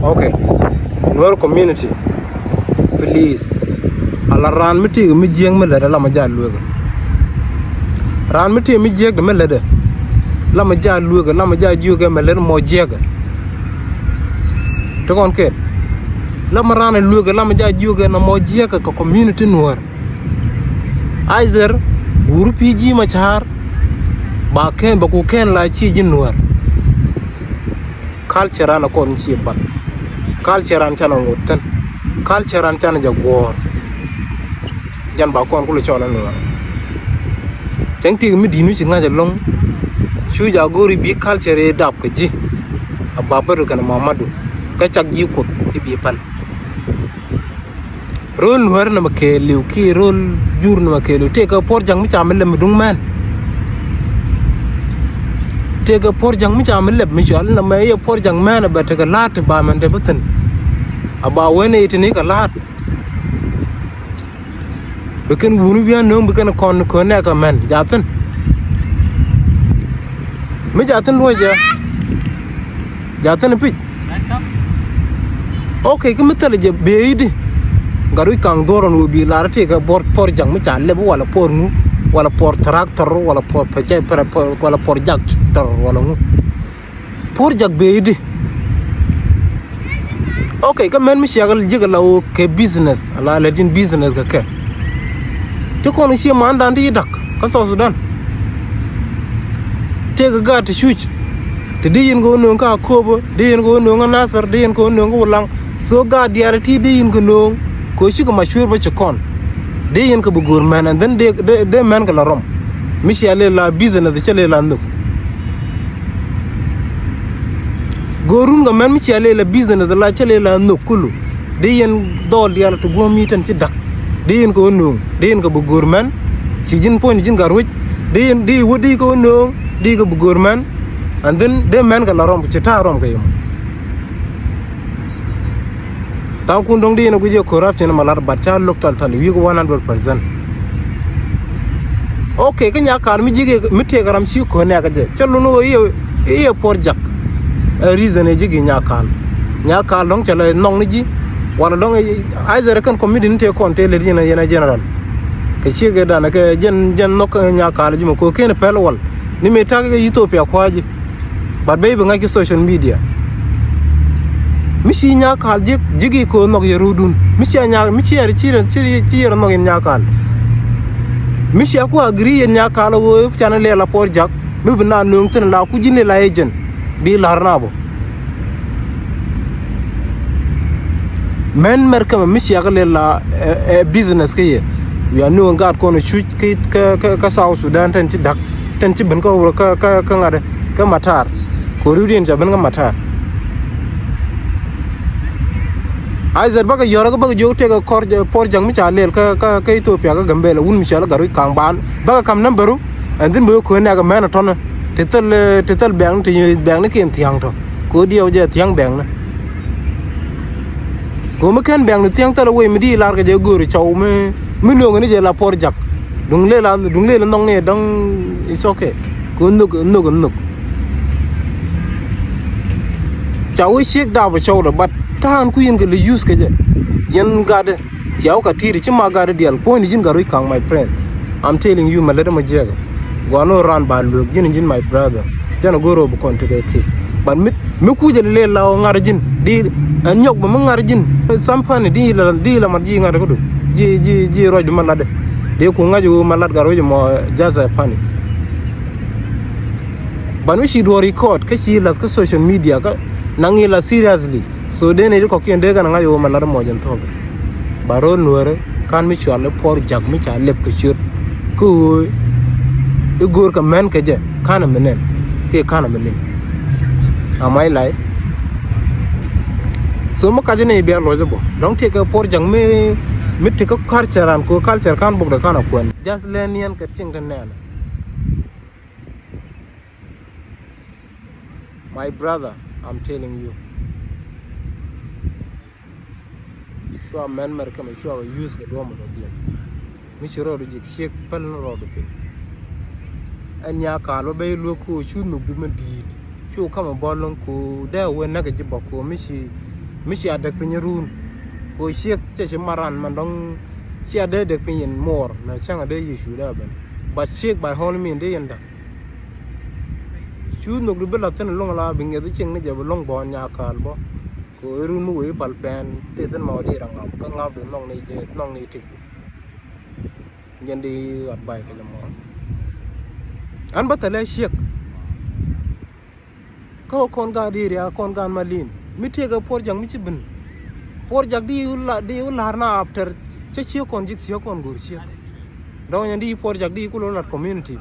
Okay, Nuer community, please. Ala ran miti mi jeng me lede la ma ja luega. Ran miti mi jeng de me lede la ma ja luega la ma ja juga me lede mo jega. To kon ke. La ma ran luega la ma ja juga na mo jega ko community Nuer. Aizer guru PG Machar ba ken ba ku ken la chi jin Nuer. Culture an kon chi bat. Culture an tan ngoten. Culture an tan jagor. Jan ba kon kula chola Nuer. Chengti mi dinu si ngaja long. Shu jagori bi culture e dap ke ji. Ababaru kana Mamadu. Ka chak ji ko ibi pal. Rol Nuer na make liu ki rol jur na make liu. Teka por jang mi chamel mi dung man. Teka por jang mi chamel mi chwal na me por jang man ba teka lat ba man de buten. Aba wene itini ka lat. Bikin wunu bian nung bikin kon ka man jaten. Mi jaten lo ja. Jaten pi. Okay, ke metal je beidi. Garu kang doron ubi larate ka por jang mi challe wala por nu wala por tractor wala por pajai wala por jak wala nu. Por jak beidi. Okay, ka man mi shagal jigala o ke business ala ladin business ka ke. Te kono shi man dan di dak ka South Sudan. Te ga gat shuch. Te di yin go no ka kobo, di yin go no nasar, di yin go no wulang. So ga diarati di yin go no ko shi ko mashur ba chekon. Di yin ko bugur man and then de man ka la rom. Mi shi ale la business de chale la nduk. Gorun ga man mi shi ale la business de la chale la nduk kulu. Di yin dol yalla to go mi tan ci dak. Diin ko nung diin ko bugur man si jin point jin garwit diin di wodi ko nung di ko bugur man and then de man ka la rom ci ta rom ko yum taw kun dong diin ko je corruption malar batcha loktal tan wi ko 100%. Okay ka nya kar mi jige mi te garam si ko ne ka je challu no ye porjak reason e jige nya kan long chala nong ni ji wala dong aizer kan community te kon te le yana general ke chige dana ke jen nok nya kala jimo ko ken pelwal ni me tag Ethiopia kwaji but baby ngaki social media mishi nya kal jigi ko nok yerudun mishi yari chire nok nya kal mishi aku agree nya kala wo channel la por jak mi bina nung tin la ku jinne la agent bi larnabo men merkama mishi yakale la business ke we are no god kono shoot ka South Sudan tan ci dak tan ci ben ko ka ngade ka matar ko rudin ja ben ga matar aizer baga yoro baga jote ka por jang mi chalel ka Ethiopia ka gambela un mi chala garu kang ban baga kam nambaru and then bo ko na ga men ton tetal bang ne ken tiang to ko dio je tiang bang na ko ma ken bang tiang tala we mi di lar ga je gori chaw me no ngani je la por jak dung le ndong ne dong is okay ko nuk chaw shek da ba chaw da bat tan ku yin ga le use ka je yen ga de chaw ka tiri chi ma ga de dial point jin ga roi kang my friend I'm telling you ma le ma je ga go no ran ba lu jin my brother jana goro bu kon to the case but mi ku je le la ngar jin di anyok ba ngar jin sampane di la ma ji ngar ko do ji roj malade de ko ngaju malad garo je mo jaza pani ban wi do record ka ci las ka social media ka nangi la seriously so de ne ko kende ga ngaju malad mo jan to baro nuore kan mi chwale por jag mi cha lep ka chur ko de gor ka men ka je kana menen ke kana menen amai lai so mo kaje ne be lo bo don't take a por jang me take a culture an ko culture kan bok da kana kwan just lenian ka chingta nana my brother I'm telling you shwa men mer kam shwa use ga do mo do bien mi chiro do jik shek pal no ro do pin an ya ka lo be lo ko chu nu du ma di chu kama bolon ko da we na ga jiba ko mi mi sia dek pinyarun ko shek che maran man dong sia de dek pinyin mor na changa de yishu da ben but shek by hol min de yanda chu no gbe la tan long la binge de ching ne je long bo nya kal bo ko run mu we pal pen te tan mo de rang ka ngap de nong ni je nong ni tik yendi at bay ka mo an batale shek ko kon ga di ya kon gan malin mi tega por jang mi cibin por jag di ular na after che kon jik che kon gur shek daw nyandi por jag di ku lat community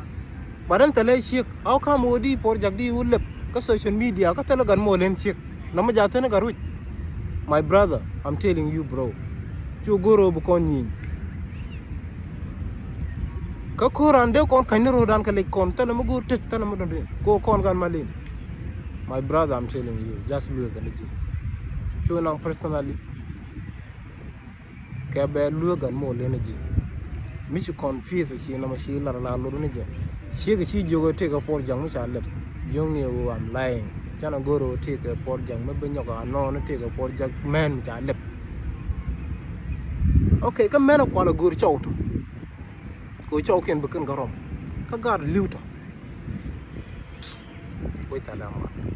badan tale shek aw kam wodi por jag di ulep ka social media ka tele gan mo len shek nama jatene garuj my brother I'm telling you bro chu goro bu kon ni ka korande kon kaniro dan ka le kon tele mo gur tek tele mo don ko kon gan malin my brother I'm telling you just look at it show nang personally ka be look gan mo len ji mi ci confuse ci na ma ci la lo ni je ci ga ci jogo te ka por jang mi sa lep yong ni wo am lying chana goro te ka por jang me be nyoko no no te ka por jang men ja lep okay ka mena ko la gor chawtu ko chaw ken be kan garom ka gar liwta ko tala ma